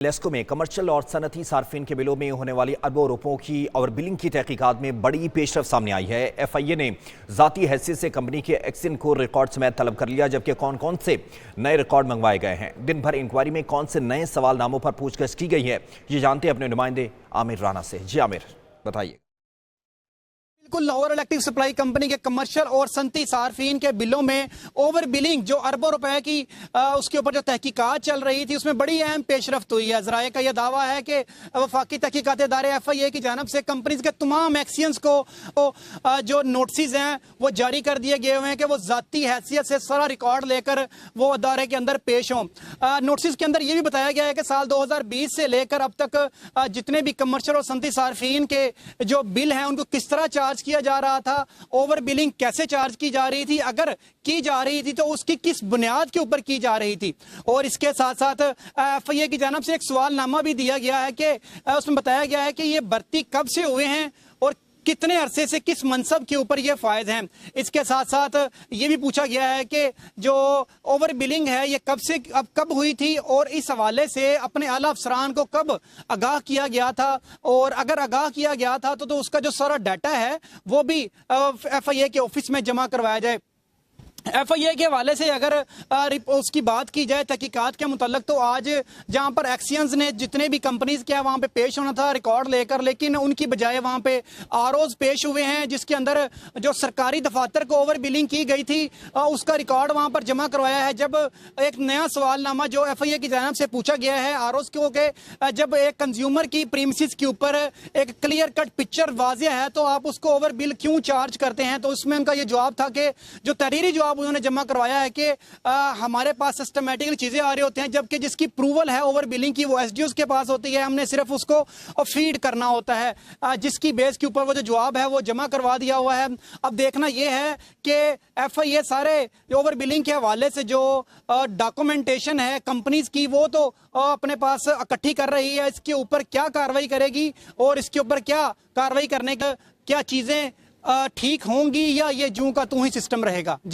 लेस्को में कमर्शियल और सनती सार्फिन के बिलों में होने वाली अरबों रुपयों की और बिलिंग की तहकीकात में बड़ी पेशरफ सामने आई है। FIA ने जाती हैसियत से कंपनी के एक्सिन को रिकॉर्ड समेत तलब कर लिया, जबकि कौन कौन से नए रिकॉर्ड मंगवाए गए हैं। दिन भर इंक्वायरी में कौन से नए सवालनामों पर पूछताछ की गई है, ये जानते हैं अपने नुमाइंदे आमिर राना से। जी आमिर, बताइए। बिल्कुल, लाहौर इलेक्ट्रिक सप्लाई कंपनी के कमर्शियल और सनती सार्फिन के बिलों में ओवर बिलिंग जो अरबों रुपए की उसके ऊपर जो तहकीकात चल रही थी, उसमें बड़ी अहम पेशरफ्त हुई है। ज़राए का यह दावा है कि वफाकी तहकीकात इदारे FIA की जानब से कंपनीज के तमाम एक्सियंस को जो नोटिस हैं वो जारी कर दिए गए हुए हैं कि वो ज़ाती हैसियत से सारा रिकॉर्ड लेकर वो अदारे के अंदर पेश हों। नोटिस के अंदर ये भी बताया गया है कि साल 2020 से लेकर अब तक जितने भी कमर्शियल और सनती सार्फिन के जो बिल हैं उनको किस तरह चार्ज किया जा रहा था, ओवर बिलिंग कैसे चार्ज की जा रही थी, अगर की जा रही थी तो उसकी किस बुनियाद के ऊपर की जा रही थी। और इसके साथ साथ FIA की जानब से एक सवालनामा भी दिया गया है कि उसमें बताया गया है कि ये भर्ती कब से हुए हैं और कितने अरसे से किस मनसब के ऊपर ये फायद हैं। इसके साथ साथ ये भी पूछा गया है कि जो ओवर बिलिंग है ये कब हुई थी और इस हवाले से अपने आला अफसरान को कब आगाह किया गया था, और अगर आगाह किया गया था तो उसका जो सारा डाटा है वो भी FIA के ऑफिस में जमा करवाया जाए। FIA के हवाले से अगर उसकी बात की जाए तहकीकात के मुतल्लक, तो आज जहां पर एक्सियंस ने जितने भी कंपनीज के वहां पे पेश होना था रिकॉर्ड लेकर, लेकिन उनकी बजाय वहां पे ROs पेश हुए हैं, जिसके अंदर जो सरकारी दफातर को ओवर बिलिंग की गई थी उसका रिकॉर्ड वहां पर जमा करवाया है। जब एक नया सवालनामा जो FIA की जानब से पूछा गया है ROs को कि जब एक कंज्यूमर की प्रीमिसेस के ऊपर एक क्लियर कट पिक्चर वाज़ेह है तो आप उसको ओवर बिल क्यों चार्ज करते हैं, तो उसमें उनका ये जवाब था कि जो तहरीरी जवाब उन्होंने जमा करवाया है कि हमारे पास सिस्टमैटिकली चीजें आ रही होती हैं, जबकि जिसकी अप्रूवल है ओवर बिलिंग की वो SDOs के पास होती है, हमने सिर्फ उसको फीड करना होता है, जिसकी बेस के ऊपर वो जो जवाब है वो जमा करवा दिया हुआ है। अब देखना यह है कि FIA सारे ओवर बिलिंग के हवाले से जो डॉक्यूमेंटेशन है कंपनीज की वो तो अपने पास इकट्ठी कर रही है, इसके ऊपर क्या कार्रवाई करेगी और इसके ऊपर क्या कार्रवाई करने का क्या चीजें ठीक होंगी या ये जूं का तू ही सिस्टम रहेगा।